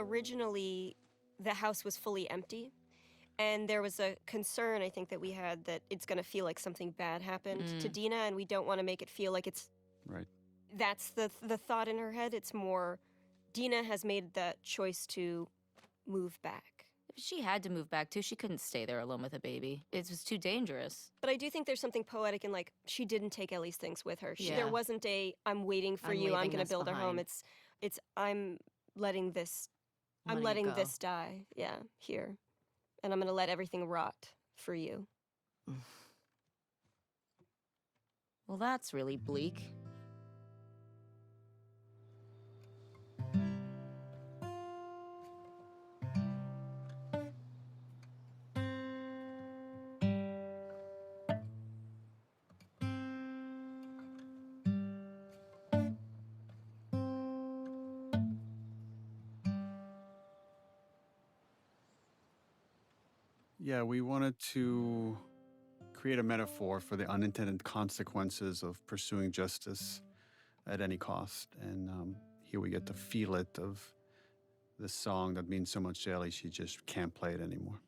originally the house was fully empty, and there was a concern, I think, that we had that it's going to feel like something bad happened to Dina, and we don't want to make it feel like it's... Right. That's the thought in her head. It's more, Dina has made that choice to move back. She had to move back, too. She couldn't stay there alone with a baby. It was too dangerous. But I do think there's something poetic in, like, she didn't take Ellie's things with her. Yeah. There wasn't a, I'm waiting for I'm you, I'm leaving going to this build her home. behind. It's I'm letting this, I'm Letting it letting go. this die, yeah, here. And I'm going to let everything rot for you. Well, that's really bleak. Yeah, we wanted to create a metaphor for the unintended consequences of pursuing justice at any cost. And here we get to feel it of this song that means so much to Ellie, she just can't play it anymore.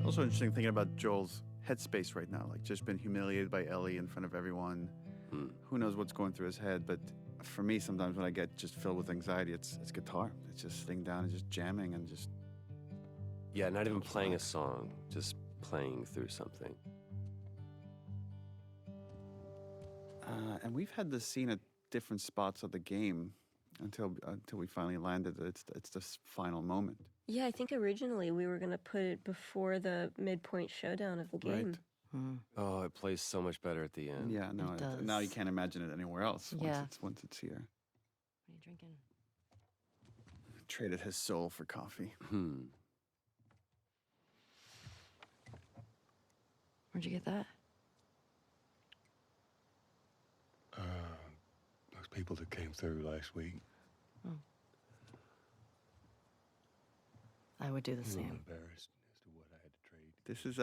Also interesting thinking about Joel's headspace right now, like just been humiliated by Ellie in front of everyone. Who knows what's going through his head, but for me, sometimes when I get just filled with anxiety, it's guitar. It's just sitting down and just jamming and just... Yeah, not even playing a song, just playing through something. And we've had this scene at different spots of the game until we finally landed. It's this final moment. Yeah, I think originally we were going to put it before the midpoint showdown of the game. Right. Oh, it plays so much better at the end. Yeah, no, It does. now you can't imagine it anywhere else Yeah. once it's here. What are you drinking? Traded his soul for coffee. Where'd you get that? Those people that came through last week. I would do the I'm same. embarrassed as to what I had to trade. This is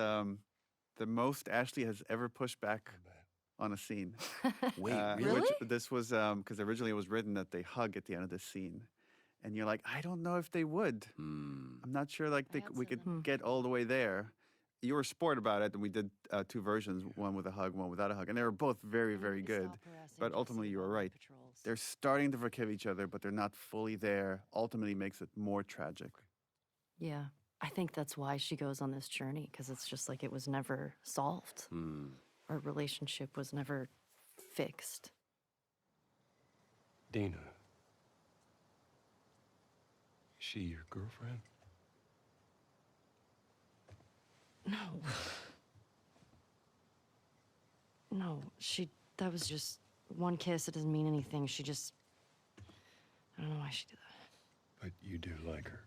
the most Ashley has ever pushed back on a scene. Wait, Really? Which this was because originally it was written that they hug at the end of this scene. And you're like, I don't know if they would. I'm not sure like we could get all the way there. You were a sport about it, and we did two versions, one with a hug, one without a hug. And they were both very, very good. But ultimately, you were right. They're starting to forgive each other, but they're not fully there. Ultimately makes it more tragic. Yeah. I think that's why she goes on this journey, because it's just like it was never solved. Our relationship was never fixed. Dina. Is she your girlfriend? No. No, that was just one kiss. It doesn't mean anything. She just, I don't know why she did that. But you do like her.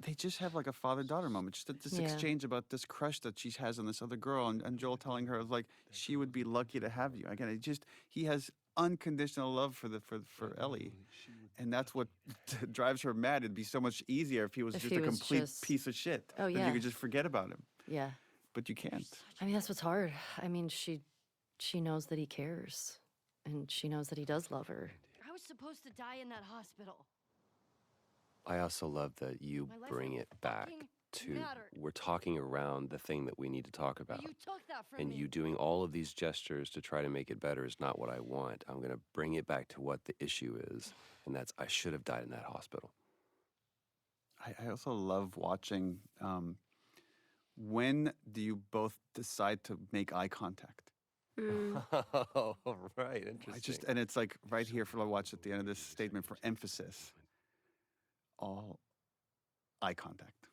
They just have like a father-daughter moment. Just this Yeah. exchange about this crush that she has on this other girl, and Joel telling her like she would be lucky to have you. Again, he has unconditional love for Ellie, and that's what drives her mad. It'd be so much easier if he was If just he a was complete just- piece of shit. Oh, If yeah. you could just forget about him, Yeah. but you can't. I mean, that's what's hard. I mean, she knows that he cares, and she knows that he does love her. I was supposed to die in that hospital. I also love that you My life bring it back fucking to mattered. we're talking around the thing that we need to talk about. You took that from And me. you doing all of these gestures to try to make it better is not what I want. I'm going to bring it back to what the issue is, and that's I should have died in that hospital. I also love watching. When do you both decide to make eye contact? Oh, right. Interesting. And it's like right here for I watch at the end of this statement for emphasis. All eye contact.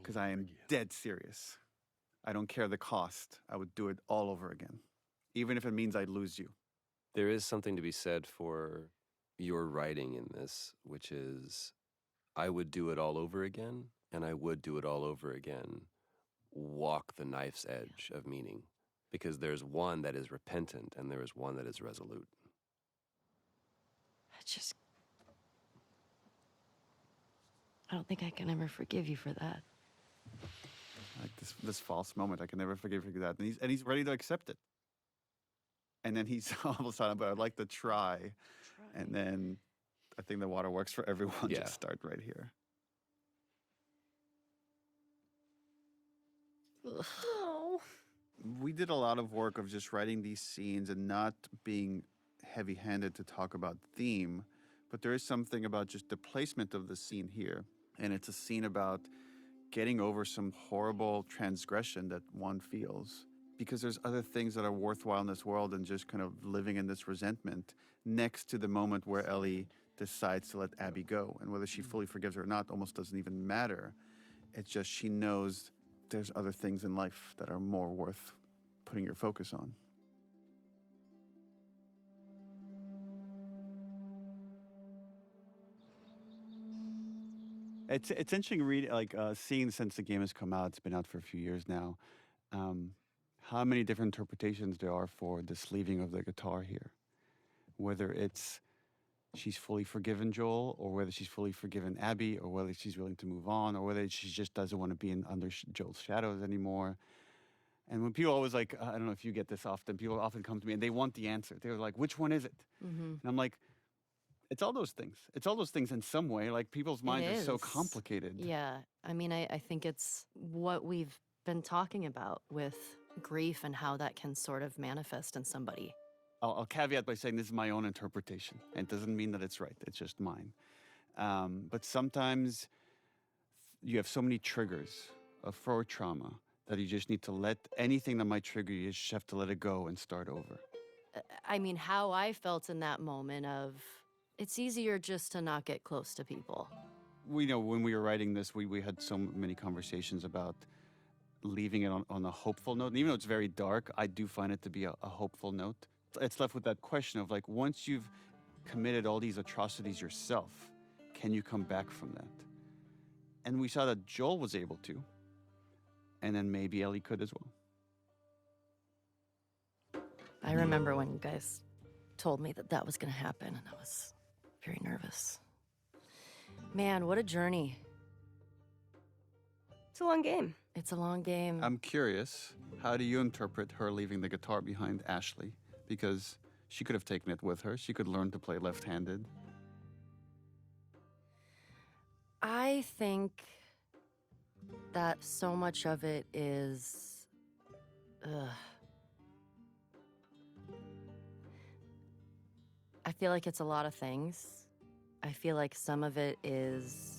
Because I am dead serious. I don't care the cost. I would do it all over again. Even if it means I lose you. There is something to be said for your writing in this, which is I would do it all over again, and I would do it all over again walk the knife's edge of meaning, because there's one that is repentant and there is one that is resolute. I don't think I can ever forgive you for that. Like this false moment, I can never forgive you that. And he's ready to accept it. And then he's all of a sudden, but I'd like to try. And then I think the water works for everyone. Yeah. Just start right here. Oh. We did a lot of work of just writing these scenes and not being heavy-handed to talk about theme, but there is something about just the placement of the scene here. And it's a scene about getting over some horrible transgression that one feels, because there's other things that are worthwhile in this world than just kind of living in this resentment, next to the moment where Ellie decides to let Abby go. And whether she fully forgives her or not almost doesn't even matter. It's just she knows there's other things in life that are more worth putting your focus on. It's interesting seeing since the game has come out. It's been out for a few years now. How many different interpretations there are for this leaving of the guitar here. Whether it's she's fully forgiven Joel, or whether she's fully forgiven Abby, or whether she's willing to move on, or whether she just doesn't want to be under Joel's shadows anymore. And when people always I don't know if you get this often, people often come to me and they want the answer. They're like, which one is it? Mm-hmm. And I'm like, it's all those things. It's all those things in some way. Like, people's minds are so is. complicated. Yeah. I mean, I think it's what we've been talking about with grief and how that can sort of manifest in somebody. I'll caveat by saying this is my own interpretation. And it doesn't mean that it's right. It's just mine. But sometimes you have so many triggers of for trauma that you just need to let anything that might trigger you, you just have to let it go and start over. I mean, how I felt in that moment of, it's easier just to not get close to people. We know when we were writing this, we had so many conversations about leaving it on a hopeful note. And even though it's very dark, I do find it to be a hopeful note. It's left with that question of once you've committed all these atrocities yourself, can you come back from that? And we saw that Joel was able to, and then maybe Ellie could as well. I remember when you guys told me that was going to happen, and I was very nervous. Man, what a journey. It's a long game. It's a long game. I'm curious, how do you interpret her leaving the guitar behind Ashley? Because she could have taken it with her. She could learn to play left-handed. I think that so much of it is... I feel like it's a lot of things. I feel like some of it is...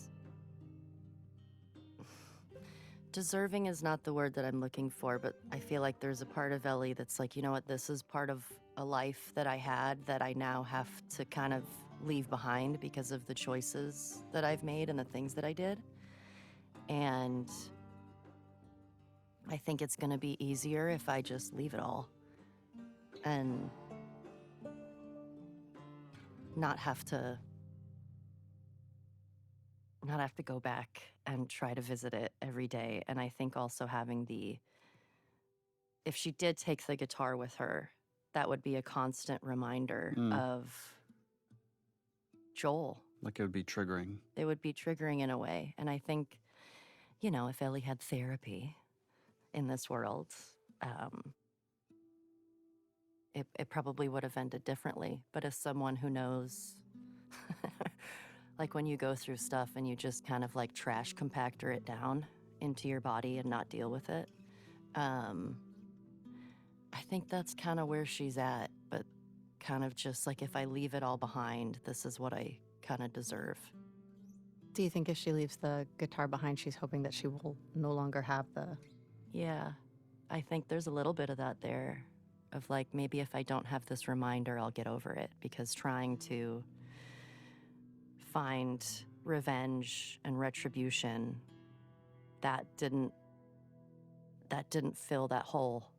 Deserving is not the word that I'm looking for, but I feel like there's a part of Ellie that's like, you know what, this is part of a life that I had that I now have to kind of leave behind because of the choices that I've made and the things that I did. And I think it's gonna be easier if I just leave it all and not have to go back and try to visit it every day. And I think also having if she did take the guitar with her, that would be a constant reminder of Joel. Like it would be triggering. It would be triggering in a way. And I think, if Ellie had therapy in this world, it probably would have ended differently. But as someone who knows, like when you go through stuff and you just kind of trash compactor it down into your body and not deal with it, I think that's kind of where she's at. But kind of just if I leave it all behind, this is what I kind of deserve. Do you think if she leaves the guitar behind, she's hoping that she will no longer have the... Yeah, I think there's a little bit of that there, of maybe if I don't have this reminder, I'll get over it, because trying to find revenge and retribution, that didn't fill that hole.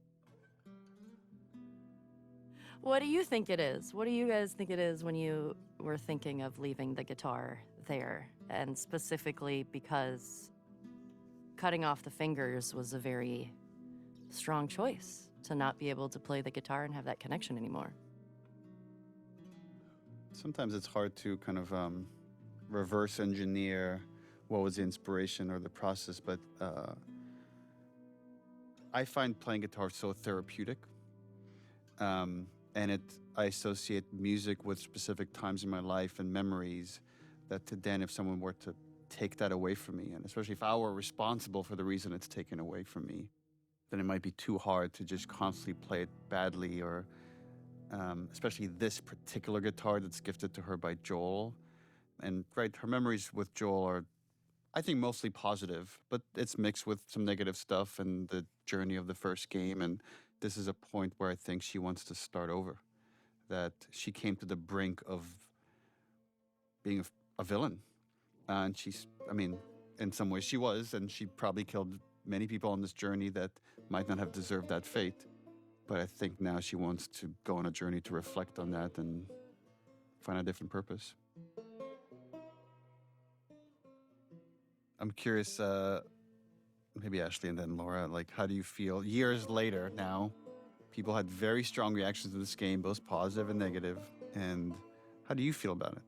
What do you think it is? What do you guys think it is when you were thinking of leaving the guitar there? And specifically because cutting off the fingers was a very strong choice to not be able to play the guitar and have that connection anymore. Sometimes it's hard to kind of reverse engineer what was the inspiration or the process, but I find playing guitar so therapeutic. And I associate music with specific times in my life and memories that then if someone were to take that away from me, and especially if I were responsible for the reason it's taken away from me, then it might be too hard to just constantly play it badly, or especially this particular guitar that's gifted to her by Joel. And right, her memories with Joel are, I think, mostly positive, but it's mixed with some negative stuff and the journey of the first game. And this is a point where I think she wants to start over, that she came to the brink of being a villain. And she's, I mean, in some ways she was, and she probably killed many people on this journey that might not have deserved that fate. But I think now she wants to go on a journey to reflect on that and find a different purpose. I'm curious, maybe Ashley and then Laura, like, how do you feel years later now? People had very strong reactions to this game, both positive and negative. And how do you feel about it?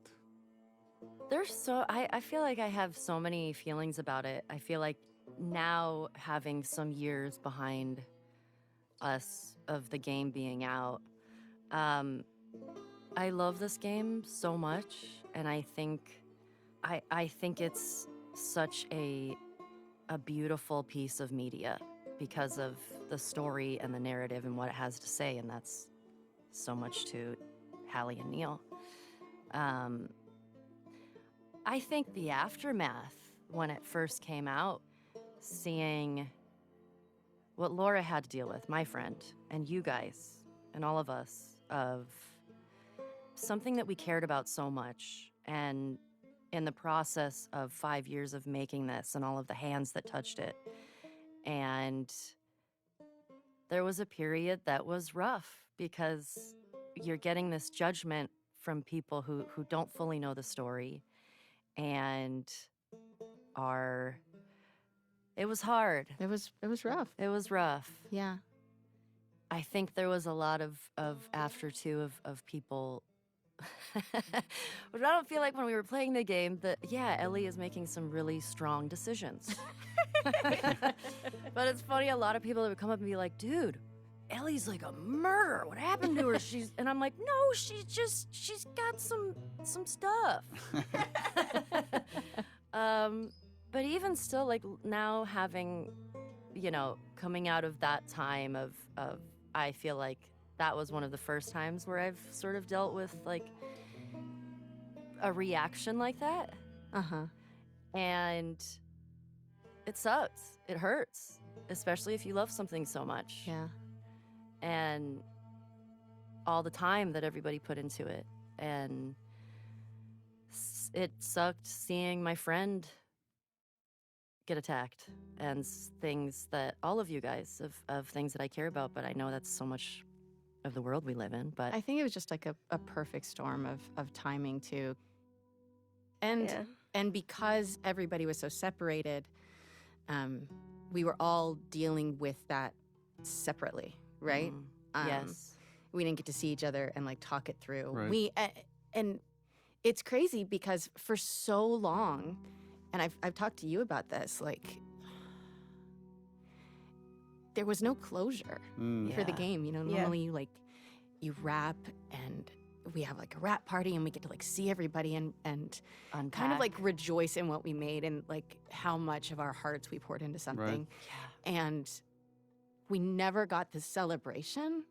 I feel like I have so many feelings about it. I feel like now, having some years behind us of the game being out, I love this game so much, and I think it's such a beautiful piece of media because of the story and the narrative and what it has to say, and that's so much to Hallie and Neil. I think the aftermath, when it first came out, seeing what Laura had to deal with, my friend, and you guys, and all of us, of something that we cared about so much, and in the process of 5 years of making this and all of the hands that touched it. And there was a period that was rough because you're getting this judgment from people who don't fully know the story and it was hard. It was rough. It was rough. Yeah. I think there was a lot of after too of people. But I don't feel like when we were playing the game that, yeah, Ellie is making some really strong decisions. But it's funny, a lot of people that would come up and be like, dude, Ellie's like a murderer. What happened to her? And I'm like, no, she's got some stuff. But even still, like now having, coming out of that time of I feel like that was one of the first times where I've sort of dealt with like a reaction like that. Uh-huh. And it sucks. It hurts, especially if you love something so much. Yeah. And all the time that everybody put into it. And it sucked seeing my friend get attacked and things that all of you guys of things that I care about, but I know that's so much of the world we live in. But I think it was just like a perfect storm of timing too. And because everybody was so separated, we were all dealing with that separately, right? Yes. We didn't get to see each other and like talk it through. Right. And it's crazy because for so long, and I've talked to you about this, like there was no closure for the Yeah. game. Normally you rap and we have like a rap party and we get to like see everybody and Unpack. kind of like rejoice in what we made and like how much of our hearts we poured into something. Yeah. And we never got the celebration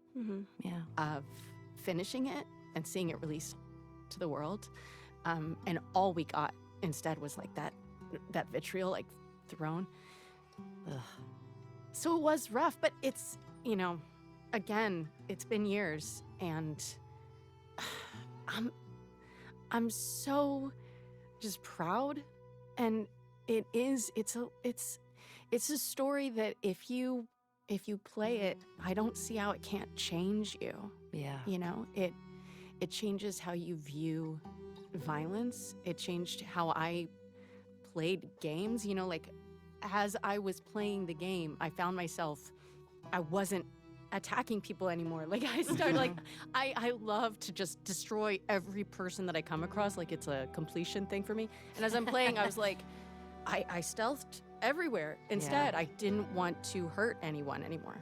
Yeah. of finishing it and seeing it released to the world. And all we got instead was like that vitriol like thrown. Ugh. So it was rough, but it's, again, it's been years and I'm so just proud. And it's a story that if you play it, I don't see how it can't change you. Yeah. It changes how you view violence. It changed how I played games. Like as I was playing the game, I found myself, I wasn't attacking people anymore. Like I started like, I love to just destroy every person that I come across. Like it's a completion thing for me. And as I'm playing, I was like, I stealthed everywhere. Instead, I didn't want to hurt anyone anymore.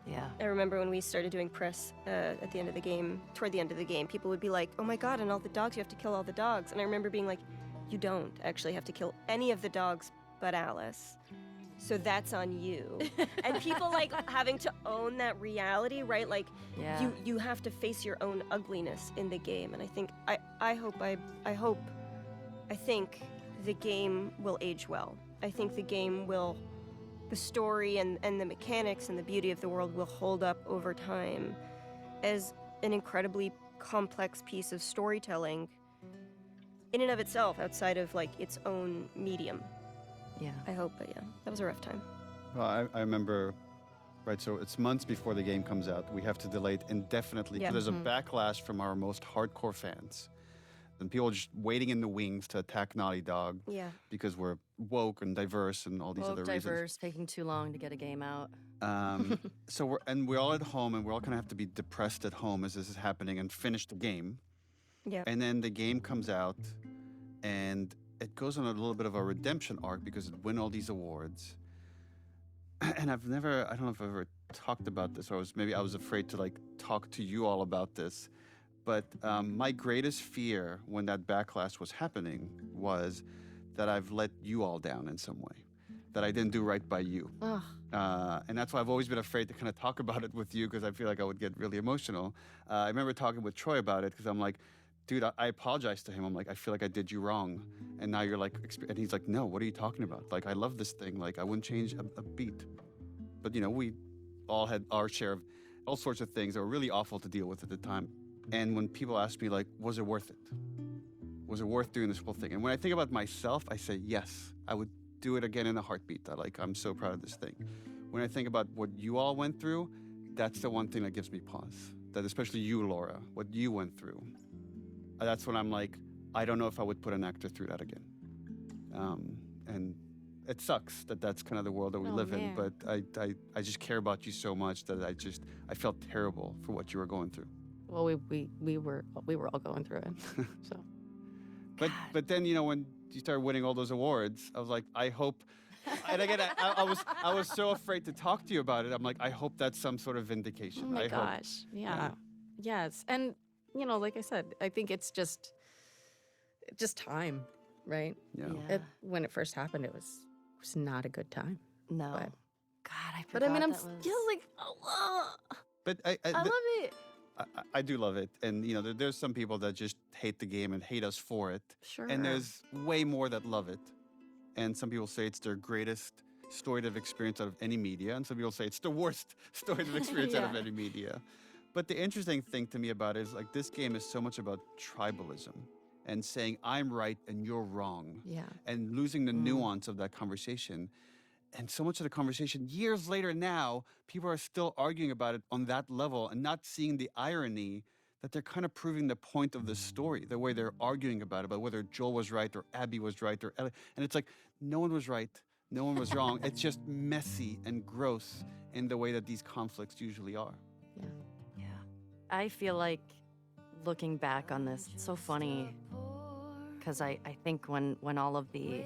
Yeah. I remember when we started doing press at the end of the game, toward the end of the game, people would be like, oh my god, and all the dogs, you have to kill all the dogs. And I remember being like, you don't actually have to kill any of the dogs but Alice. So that's on you. And people like having to own that reality, right? Like you have to face your own ugliness in the game. And I think I think the game will age well. I think the game will, the story and the mechanics and the beauty of the world will hold up over time as an incredibly complex piece of storytelling in and of itself, outside of like its own medium. Yeah. I hope, but yeah, that was a rough time. Well, I remember, right, so it's months before the game comes out. We have to delay it indefinitely because there's a backlash from our most hardcore fans. And people are just waiting in the wings to attack Naughty Dog because we're woke and diverse and all these other reasons. Diverse, taking too long to get a game out. So we're all at home and we all kind of have to be depressed at home as this is happening and finish the game. Yeah. And then the game comes out and it goes on a little bit of a redemption arc because it won all these awards. And I don't know if I've ever talked about this, or I was afraid to like talk to you all about this. But my greatest fear when that backlash was happening was that I've let you all down in some way, that I didn't do right by you. And that's why I've always been afraid to kind of talk about it with you, because I feel like I would get really emotional. I remember talking with Troy about it because I'm like, dude, I apologized to him. I'm like, I feel like I did you wrong. And now you're like, and he's like, no, what are you talking about? Like, I love this thing. Like, I wouldn't change a beat. But, you know, we all had our share of all sorts of things that were really awful to deal with at the time. And when people ask me, like, was it worth it? Was it worth doing this whole thing? And when I think about myself, I say, yes, I would do it again in a heartbeat. I'm so proud of this thing. When I think about what you all went through, that's the one thing that gives me pause. That especially you, Laura, what you went through. That's when I'm like, I don't know if I would put an actor through that again. And it sucks that that's kind of the world that we live in, but I just care about you so much that I felt terrible for what you were going through. Well, we were all going through it. So. But then, you know, when you started winning all those awards, I was like, I hope. And again, I was so afraid to talk to you about it. I'm like, I hope that's some sort of vindication. Oh my I gosh. hope. Yeah. Yes. And you know, like I said, I think it's just time, right? Yeah. When it first happened, it was not a good time. No. But, God, I forgot but I mean, I'm that was... still like, But I love it. I do love it. And, you know, there's some people that just hate the game and hate us for it. Sure. And there's way more that love it. And some people say it's their greatest story they've experienced out of any media. And some people say it's the worst story they've experienced out of any media. But the interesting thing to me about it is, like, this game is so much about tribalism and saying, I'm right and you're wrong. Yeah. And losing the nuance of that conversation. And so much of the conversation, years later now, people are still arguing about it on that level and not seeing the irony that they're kind of proving the point of the story, the way they're arguing about whether Joel was right or Abby was right or Ellie. And it's like, no one was right, no one was wrong. It's just messy and gross in the way that these conflicts usually are. Yeah. Yeah. I feel like looking back on this, it's so funny because I think when all of the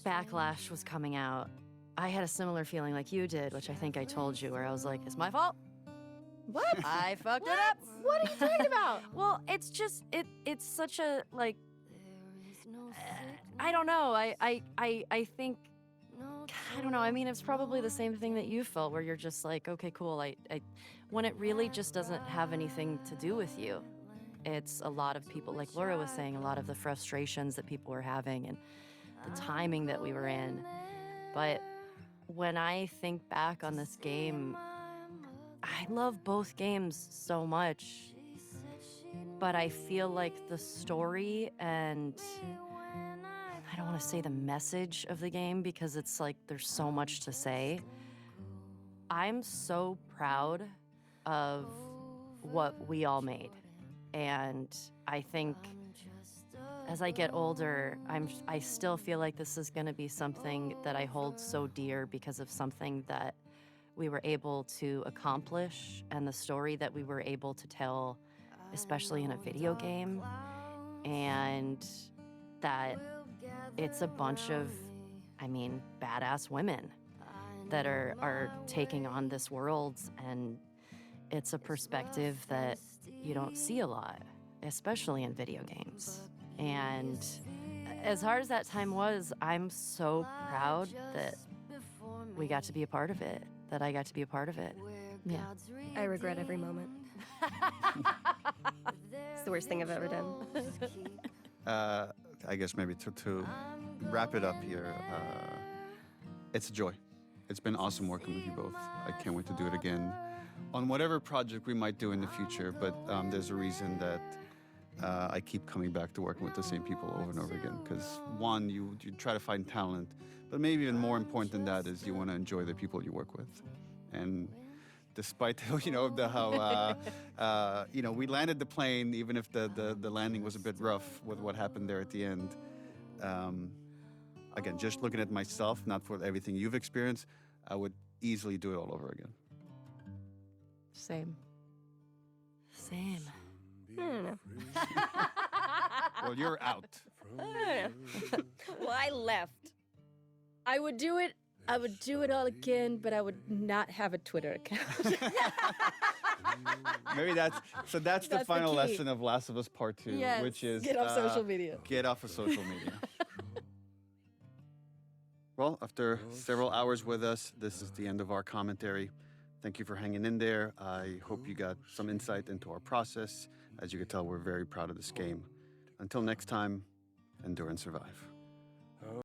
backlash was coming out, I had a similar feeling like you did, which I think I told you, where I was like, it's my fault. What? I fucked it up. What are you talking about? Well, it's just, it's such a, like, I don't know. I think, I don't know. I mean, it's probably the same thing that you felt, where you're just like, okay, cool. When it really just doesn't have anything to do with you. It's a lot of people, like Laura was saying, a lot of the frustrations that people were having and the timing that we were in. But when I think back on this game, I love both games so much, but I feel like the story and I don't want to say the message of the game because it's like there's so much to say. I'm so proud of what we all made. And I think as I get older, I still feel like this is going to be something that I hold so dear because of something that we were able to accomplish and the story that we were able to tell, especially in a video game, and that it's a bunch of, I mean, badass women that are taking on this world, and it's a perspective that you don't see a lot, especially in video games. And as hard as that time was, I'm so proud that we got to be a part of it, that I got to be a part of it. Yeah. I regret every moment. It's the worst thing I've ever done. I guess maybe to wrap it up here, it's a joy. It's been awesome working with you both. I can't wait to do it again on whatever project we might do in the future, but there's a reason that I keep coming back to working with the same people over and over again, because one, you try to find talent, but maybe even more important than that is you want to enjoy the people you work with. And despite we landed the plane, even if the landing was a bit rough with what happened there at the end. Again, just looking at myself, not for everything you've experienced, I would easily do it all over again. Same. Same. I don't know. Well, you're out. Well, I left. I would do it. I would do it all again, but I would not have a Twitter account. Maybe that's the That's the final key. lesson of Last of Us Part 2, Yes. which is Get off social media. Get off of social media. Well, after several hours with us, this is the end of our commentary. Thank you for hanging in there. I hope you got some insight into our process. As you can tell, we're very proud of this game. Until next time, endure and survive.